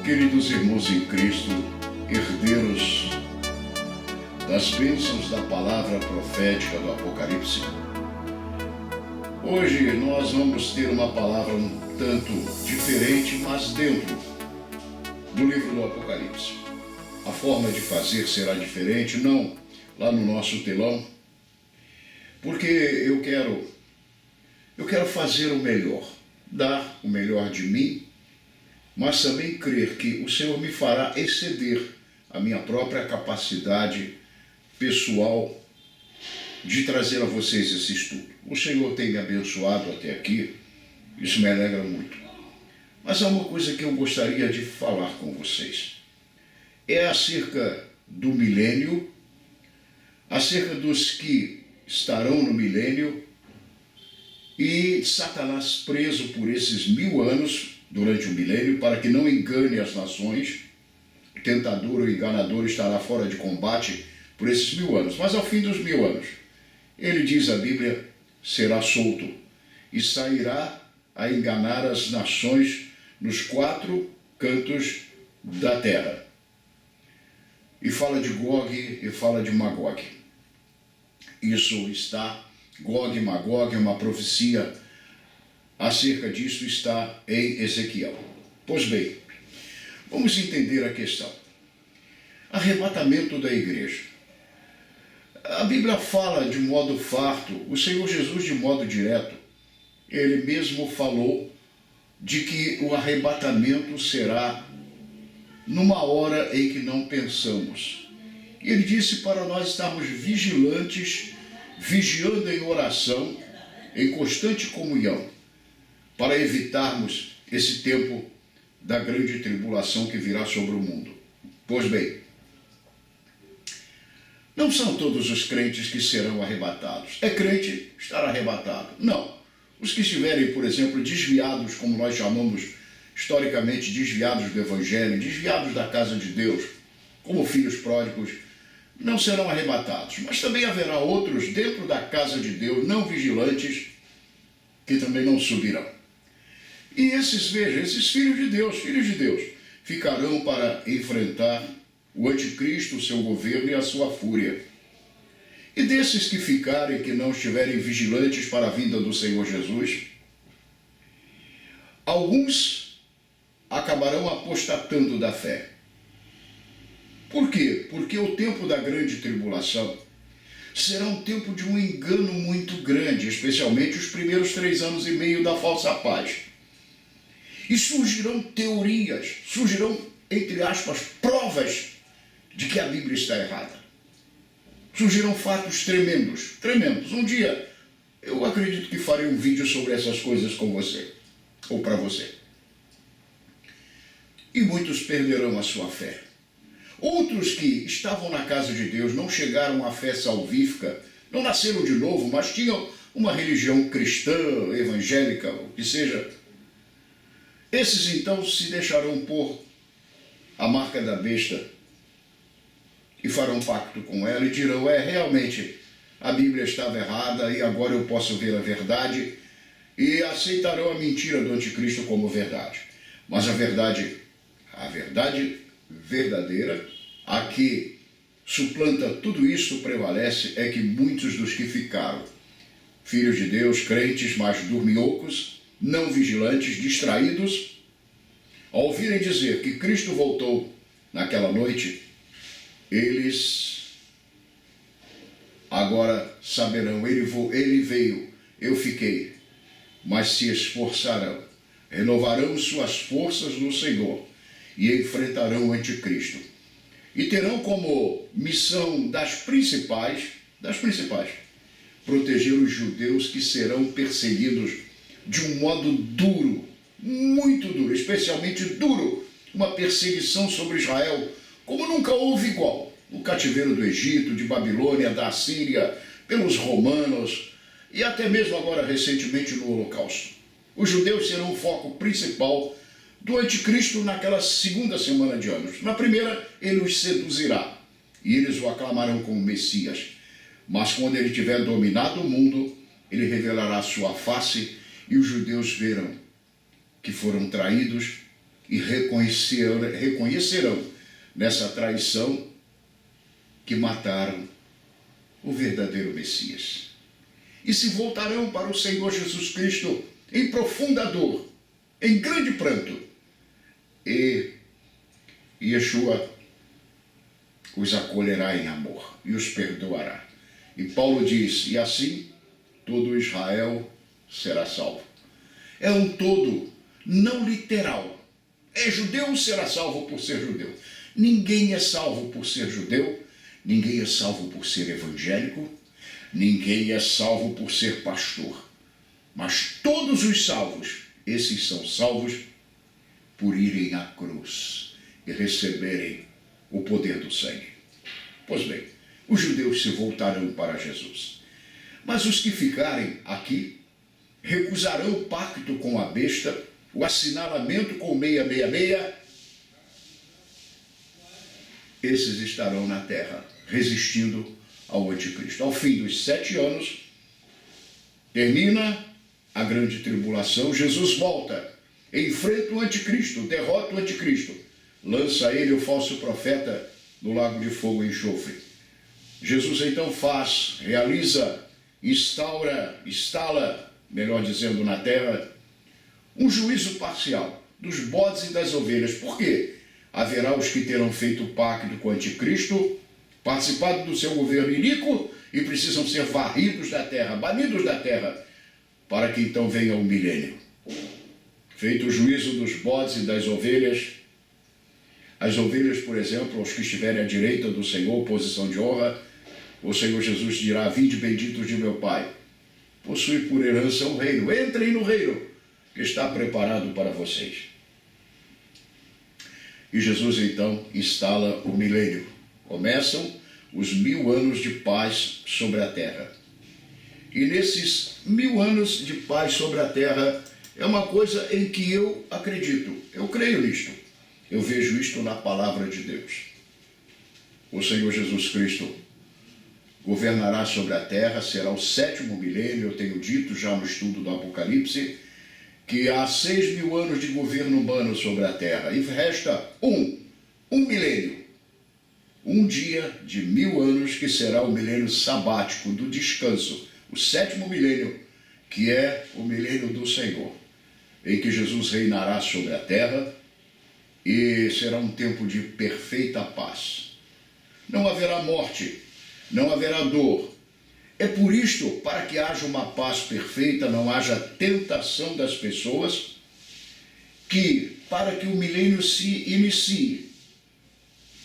Queridos irmãos em Cristo, herdeiros das bênçãos da palavra profética do Apocalipse, hoje nós vamos ter uma palavra um tanto diferente, mas dentro do livro do Apocalipse. A forma de fazer será diferente, não lá no nosso telão, porque eu quero fazer o melhor, dar o melhor de mim, mas também crer que o Senhor me fará exceder a minha própria capacidade pessoal de trazer a vocês esse estudo. O Senhor tem me abençoado até aqui, isso me alegra muito. Mas há uma coisa que eu gostaria de falar com vocês. É acerca do milênio, acerca dos que estarão no milênio e Satanás preso por esses 1000 anos durante o milênio, para que não engane as nações. O tentador ou enganador estará fora de combate por esses 1000 anos. Mas ao fim dos 1000 anos, ele diz a Bíblia, será solto e sairá a enganar as nações nos 4 cantos da terra. E fala de Gog e fala de Magog. Isso está, Gog e Magog é uma profecia acerca disso, está em Ezequiel. Pois bem, vamos entender a questão. Arrebatamento da igreja. A Bíblia fala de modo farto, o Senhor Jesus de modo direto. Ele mesmo falou de que o arrebatamento será numa hora em que não pensamos. E ele disse para nós estarmos vigilantes, vigiando em oração, em constante comunhão, para evitarmos esse tempo da grande tribulação que virá sobre o mundo. Pois bem, não são todos os crentes que serão arrebatados. É crente estar arrebatado? Não. Os que estiverem, por exemplo, desviados, como nós chamamos historicamente, desviados do Evangelho, desviados da casa de Deus, como filhos pródigos, não serão arrebatados. Mas também haverá outros dentro da casa de Deus, não vigilantes, que também não subirão. E esses, veja, esses filhos de Deus, ficarão para enfrentar o anticristo, o seu governo e a sua fúria. E desses que ficarem, que não estiverem vigilantes para a vinda do Senhor Jesus, alguns acabarão apostatando da fé. Por quê? Porque o tempo da grande tribulação será um tempo de um engano muito grande, especialmente os primeiros 3 anos e meio da falsa paz. E surgirão teorias, surgirão, entre aspas, provas de que a Bíblia está errada. Surgirão fatos tremendos, tremendos. Um dia, eu acredito que farei um vídeo sobre essas coisas com você, ou para você. E muitos perderão a sua fé. Outros que estavam na casa de Deus, não chegaram à fé salvífica, não nasceram de novo, mas tinham uma religião cristã, evangélica, o que seja. Esses então se deixarão pôr a marca da besta e farão pacto com ela e dirão, realmente a Bíblia estava errada e agora eu posso ver a verdade, e aceitarão a mentira do anticristo como verdade. Mas a verdade verdadeira, a que suplanta tudo isso, prevalece, é que muitos dos que ficaram, filhos de Deus, crentes, mas dorminhocos, não vigilantes, distraídos, ao ouvirem dizer que Cristo voltou naquela noite, eles agora saberão, ele veio, eu fiquei, mas se esforçarão, renovarão suas forças no Senhor e enfrentarão o anticristo. E terão como missão das principais, proteger os judeus que serão perseguidos de um modo duro, muito duro, especialmente duro, uma perseguição sobre Israel, como nunca houve igual, no cativeiro do Egito, de Babilônia, da Síria, pelos romanos, e até mesmo agora recentemente no Holocausto. Os judeus serão o foco principal do anticristo naquela segunda semana de anos. Na primeira, ele os seduzirá, e eles o aclamarão como Messias. Mas quando ele tiver dominado o mundo, ele revelará sua face, e os judeus verão que foram traídos, e reconhecerão nessa traição que mataram o verdadeiro Messias. E se voltarão para o Senhor Jesus Cristo em profunda dor, em grande pranto. E Yeshua os acolherá em amor e os perdoará. E Paulo diz, e assim todo Israel será salvo. É um todo não literal. É judeu, será salvo por ser judeu. Ninguém é salvo por ser judeu, ninguém é salvo por ser evangélico, ninguém é salvo por ser pastor. Mas todos os salvos, esses são salvos por irem à cruz e receberem o poder do sangue. Pois bem, os judeus se voltarão para Jesus. Mas os que ficarem aqui recusarão o pacto com a besta, o assinalamento com 666. Esses estarão na terra, resistindo ao anticristo. Ao fim dos 7 anos, termina a grande tribulação, Jesus volta, enfrenta o anticristo, derrota o anticristo, lança ele, o falso profeta, no lago de fogo e enxofre. Jesus então realiza, instala, melhor dizendo, na terra, um juízo parcial dos bodes e das ovelhas. Por quê? Haverá os que terão feito pacto com o anticristo, participado do seu governo iníquo e precisam ser varridos da terra, banidos da terra, para que então venha o milênio. Feito o juízo dos bodes e das ovelhas, as ovelhas, por exemplo, aos que estiverem à direita do Senhor, posição de honra, o Senhor Jesus dirá, vinde benditos de meu Pai, possui por herança o reino, entrem no reino que está preparado para vocês. E Jesus então instala o milênio. Começam os 1000 anos de paz sobre a terra. E nesses 1000 anos de paz sobre a terra é uma coisa em que eu acredito, eu creio nisto, eu vejo isto na palavra de Deus. O Senhor Jesus Cristo governará sobre a terra, será o 7º milênio. Eu tenho dito já no estudo do Apocalipse que há 6.000 anos de governo humano sobre a terra e resta um milênio, um dia de 1000 anos que será o milênio sabático do descanso, o 7º milênio, que é o milênio do Senhor, em que Jesus reinará sobre a terra e será um tempo de perfeita paz. Não haverá morte, não haverá dor. É por isto, para que haja uma paz perfeita, não haja tentação das pessoas, que para que o milênio se inicie,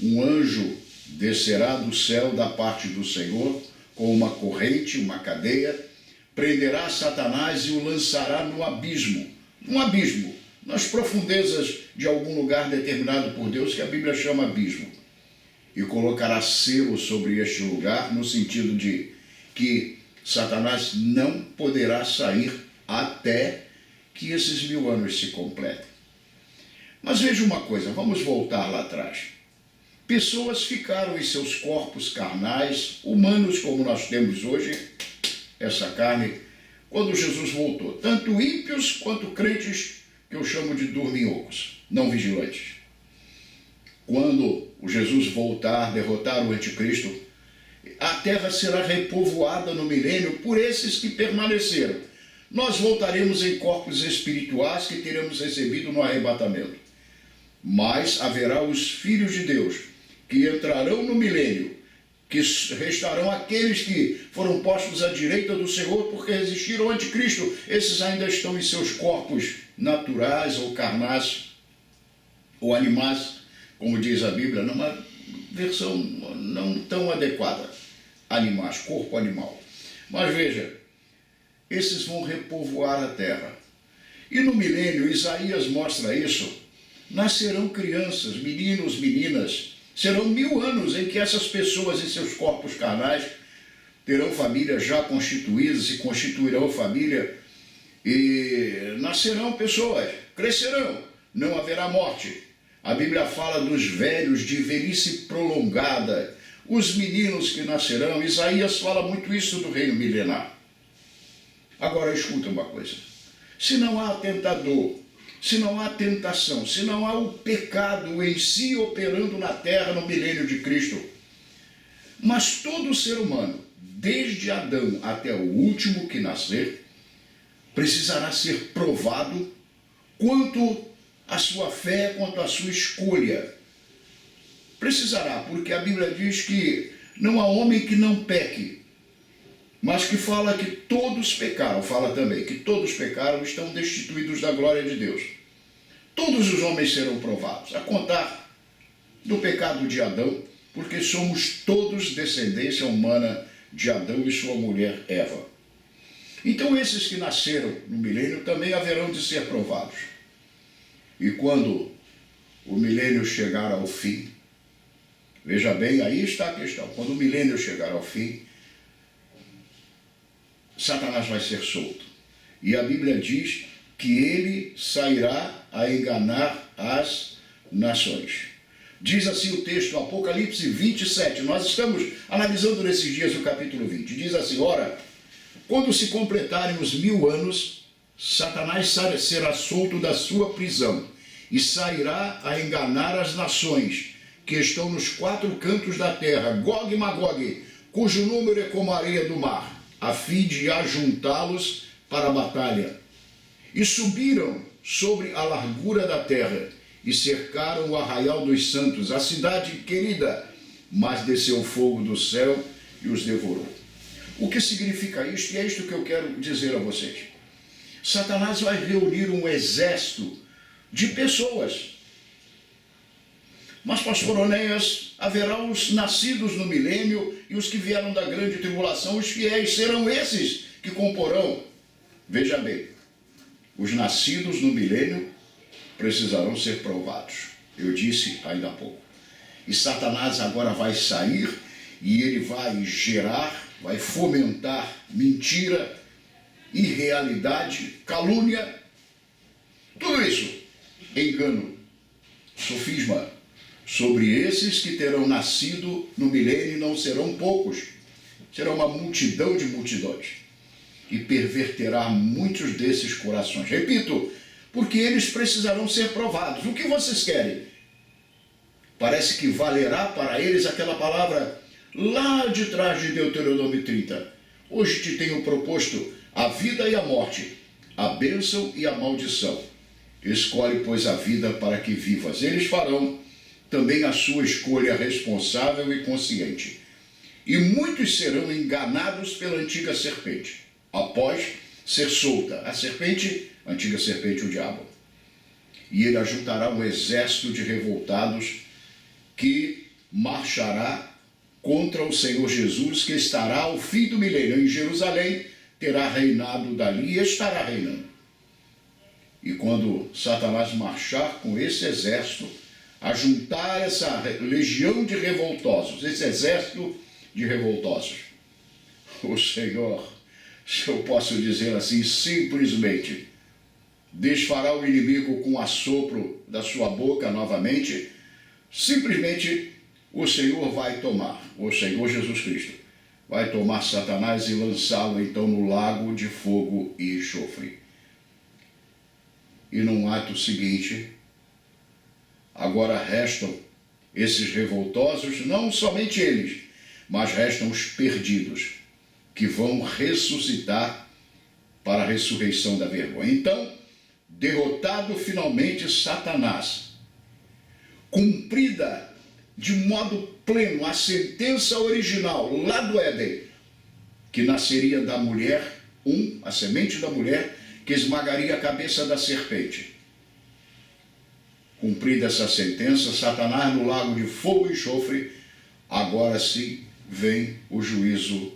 um anjo descerá do céu da parte do Senhor com uma corrente, uma cadeia, prenderá Satanás e o lançará no abismo, nas profundezas de algum lugar determinado por Deus, que a Bíblia chama abismo, e colocará selo sobre este lugar, no sentido de que Satanás não poderá sair até que esses 1000 anos se completem. Mas veja uma coisa, vamos voltar lá atrás. Pessoas ficaram em seus corpos carnais, humanos como nós temos hoje, essa carne, quando Jesus voltou. Tanto ímpios quanto crentes, que eu chamo de dorminhocos, não vigilantes. Quando o Jesus voltar, derrotar o anticristo, a terra será repovoada no milênio por esses que permaneceram. Nós voltaremos em corpos espirituais que teremos recebido no arrebatamento. Mas haverá os filhos de Deus que entrarão no milênio, que restarão aqueles que foram postos à direita do Senhor porque resistiram ao anticristo. Esses ainda estão em seus corpos naturais ou carnais ou animais, como diz a Bíblia, numa versão não tão adequada. Animais, corpo animal. Mas veja, esses vão repovoar a terra. E no milênio, Isaías mostra isso, nascerão crianças, meninos, meninas. Serão 1000 anos em que essas pessoas em seus corpos carnais terão famílias já constituídas e constituirão família e nascerão pessoas, crescerão, não haverá morte. A Bíblia fala dos velhos de velhice prolongada, os meninos que nascerão. Isaías fala muito isso do reino milenar. Agora escuta uma coisa, se não há tentador se não há tentação, se não há o pecado em si operando na terra no milênio de Cristo. Mas todo ser humano, desde Adão até o último que nascer, precisará ser provado quanto à sua fé, quanto à sua escolha. Precisará, porque a Bíblia diz que não há homem que não peque, mas que fala que todos pecaram, fala também que todos pecaram e estão destituídos da glória de Deus. Todos os homens serão provados, a contar do pecado de Adão, porque somos todos descendência humana de Adão e sua mulher Eva. Então esses que nasceram no milênio também haverão de ser provados. E quando o milênio chegar ao fim, veja bem, aí está a questão, quando o milênio chegar ao fim, Satanás vai ser solto. E a Bíblia diz que ele sairá a enganar as nações. Diz assim o texto, Apocalipse 27, nós estamos analisando nesses dias o capítulo 20, diz assim, ora, quando se completarem os 1000 anos, Satanás será solto da sua prisão e sairá a enganar as nações que estão nos 4 cantos da terra, Gog e Magog, cujo número é como a areia do mar, a fim de ajuntá-los para a batalha. E subiram sobre a largura da terra e cercaram o arraial dos santos, a cidade querida, mas desceu fogo do céu e os devorou. O que significa isto? E é isto que eu quero dizer a vocês. Satanás vai reunir um exército de pessoas. Mas, pastor Onéias, haverá os nascidos no milênio e os que vieram da grande tribulação, os fiéis, serão esses que comporão. Veja bem, os nascidos no milênio precisarão ser provados. Eu disse ainda há pouco. E Satanás agora vai sair e ele vai gerar, vai fomentar mentira, irrealidade, calúnia, tudo isso, engano, sofisma, sobre esses que terão nascido no milênio, não serão poucos, será uma multidão de multidões, e perverterá muitos desses corações. Repito, porque eles precisarão ser provados. O que vocês querem? Parece que valerá para eles aquela palavra lá de trás de Deuteronômio 30. Hoje te tenho proposto a vida e a morte, a bênção e a maldição. Escolhe, pois, a vida para que vivas. Eles farão também a sua escolha responsável e consciente. E muitos serão enganados pela antiga serpente, após ser solta. A serpente, a antiga serpente, o diabo. E ele ajuntará um exército de revoltados que marchará contra o Senhor Jesus, que estará ao fim do milênio em Jerusalém, terá reinado dali e estará reinando. E quando Satanás marchar com esse exército, ajuntar essa legião de revoltosos, esse exército de revoltosos, o Senhor, se eu posso dizer assim, simplesmente desfará o inimigo com o assopro da sua boca novamente. Simplesmente o Senhor vai tomar, o Senhor Jesus Cristo vai tomar Satanás e lançá-lo então no lago de fogo e enxofre. E num ato seguinte, agora restam esses revoltosos, não somente eles, mas restam os perdidos, que vão ressuscitar para a ressurreição da vergonha. Então, derrotado finalmente Satanás, cumprida de modo pleno a sentença original lá do Éden, que nasceria da mulher, a semente da mulher, que esmagaria a cabeça da serpente. Cumprida essa sentença, Satanás no lago de fogo e enxofre, agora sim vem o juízo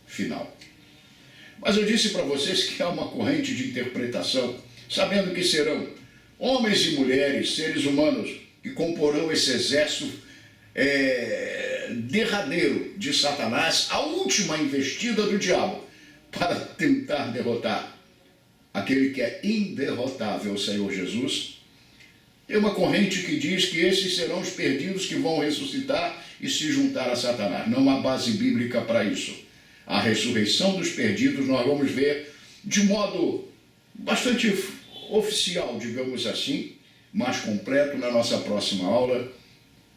final. Mas eu disse para vocês que há uma corrente de interpretação, sabendo que serão homens e mulheres, seres humanos, que comporão esse exército derradeiro de Satanás, a última investida do diabo, para tentar derrotar aquele que é inderrotável, o Senhor Jesus. Tem uma corrente que diz que esses serão os perdidos que vão ressuscitar e se juntar a Satanás. Não há base bíblica para isso. A ressurreição dos perdidos nós vamos ver de modo bastante oficial, digamos assim, mais completo na nossa próxima aula.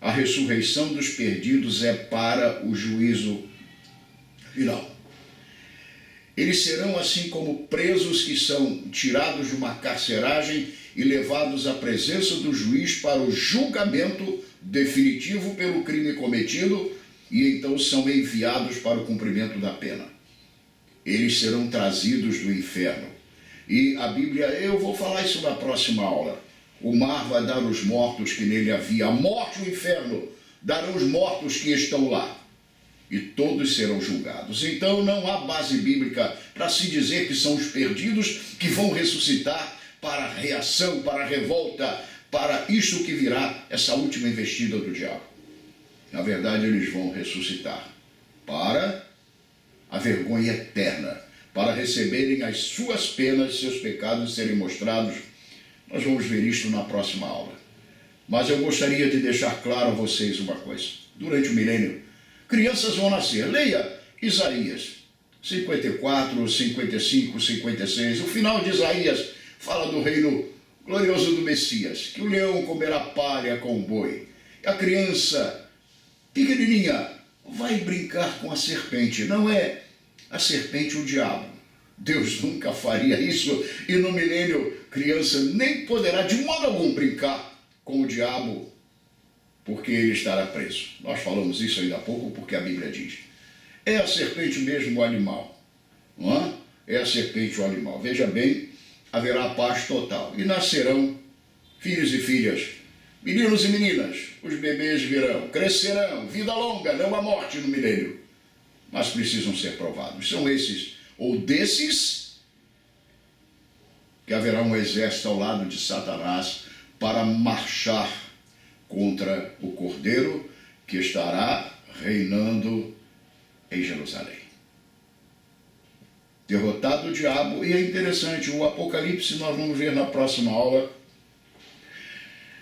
A ressurreição dos perdidos é para o juízo final. Eles serão assim como presos que são tirados de uma carceragem e levados à presença do juiz para o julgamento definitivo pelo crime cometido e então são enviados para o cumprimento da pena. Eles serão trazidos do inferno. E a Bíblia, eu vou falar isso na próxima aula. O mar vai dar os mortos que nele havia. A morte e o inferno darão os mortos que estão lá. E todos serão julgados. Então não há base bíblica para se dizer que são os perdidos que vão ressuscitar para a reação, para a revolta, para isso que virá, essa última investida do diabo. Na verdade, eles vão ressuscitar para a vergonha eterna, para receberem as suas penas, seus pecados serem mostrados. Nós vamos ver isto na próxima aula. Mas eu gostaria de deixar claro a vocês uma coisa. Durante o milênio, crianças vão nascer. Leia Isaías 54, 55, 56. O final de Isaías fala do reino glorioso do Messias, que o leão comerá palha com o boi. A criança pequenininha vai brincar com a serpente. Não é a serpente o diabo. Deus nunca faria isso. E no milênio, criança nem poderá de modo algum brincar com o diabo, porque ele estará preso. Nós falamos isso ainda há pouco, porque a Bíblia diz. É a serpente mesmo o animal. Não é? É a serpente o animal. Veja bem, haverá paz total. E nascerão filhos e filhas, meninos e meninas. Os bebês virão, crescerão, vida longa, não há morte no milênio. Mas precisam ser provados. São esses, ou desses, que haverá um exército ao lado de Satanás para marchar contra o Cordeiro que estará reinando em Jerusalém. Derrotado o diabo, e é interessante, o Apocalipse, nós vamos ver na próxima aula,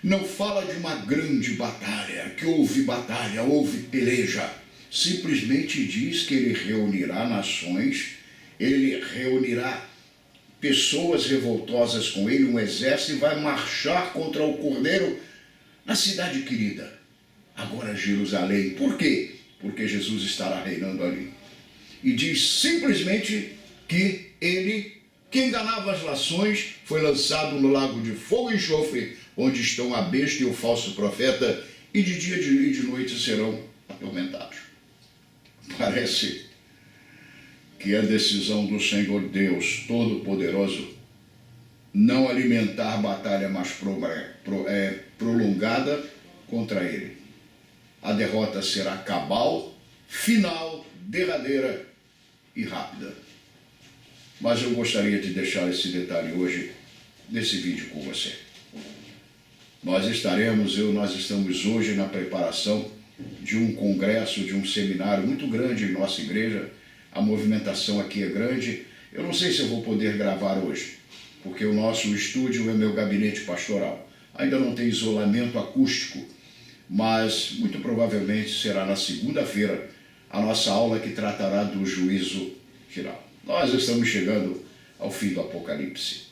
não fala de uma grande batalha, que houve peleja. Simplesmente diz que ele reunirá nações, ele reunirá pessoas revoltosas com ele, um exército, e vai marchar contra o Cordeiro na cidade querida, agora Jerusalém. Por quê? Porque Jesus estará reinando ali. E diz simplesmente que ele, que enganava as nações, foi lançado no lago de fogo e enxofre, onde estão a besta e o falso profeta, e de dia e de noite serão atormentados. Parece que a decisão do Senhor Deus Todo-Poderoso não alimentar batalha mais prolongada contra ele. A derrota será cabal, final, derradeira e rápida. Mas eu gostaria de deixar esse detalhe hoje nesse vídeo com você. Nós estamos hoje na preparação de um congresso, de um seminário muito grande em nossa igreja. A movimentação aqui é grande. Eu não sei se eu vou poder gravar hoje, porque o nosso estúdio é meu gabinete pastoral. Ainda não tem isolamento acústico, mas muito provavelmente será na segunda-feira a nossa aula que tratará do juízo final. Nós estamos chegando ao fim do Apocalipse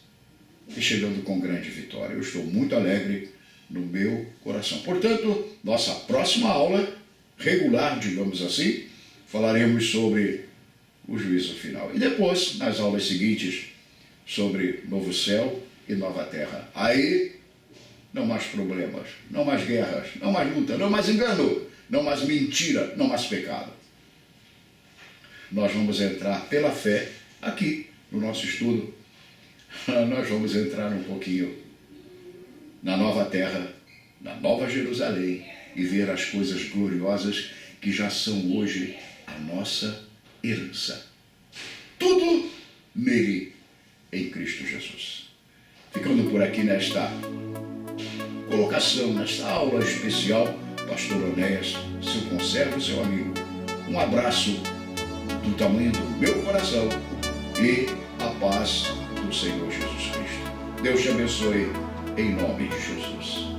e chegando com grande vitória. Eu estou muito alegre no meu coração. Portanto, nossa próxima aula regular, digamos assim, falaremos sobre o juízo final. E depois, nas aulas seguintes, sobre novo céu e nova terra. Aí, não mais problemas, não mais guerras, não mais luta, não mais engano, não mais mentira, não mais pecado. Nós vamos entrar pela fé aqui no nosso estudo. Nós vamos entrar um pouquinho na nova terra, na nova Jerusalém, e ver as coisas gloriosas que já são hoje a nossa herança. Tudo nele, em Cristo Jesus. Ficando por aqui nesta colocação, nesta aula especial, Pastor Onéias, seu conservo, seu amigo. Um abraço do tamanho do meu coração e a paz do Senhor Jesus Cristo. Deus te abençoe em nome de Jesus.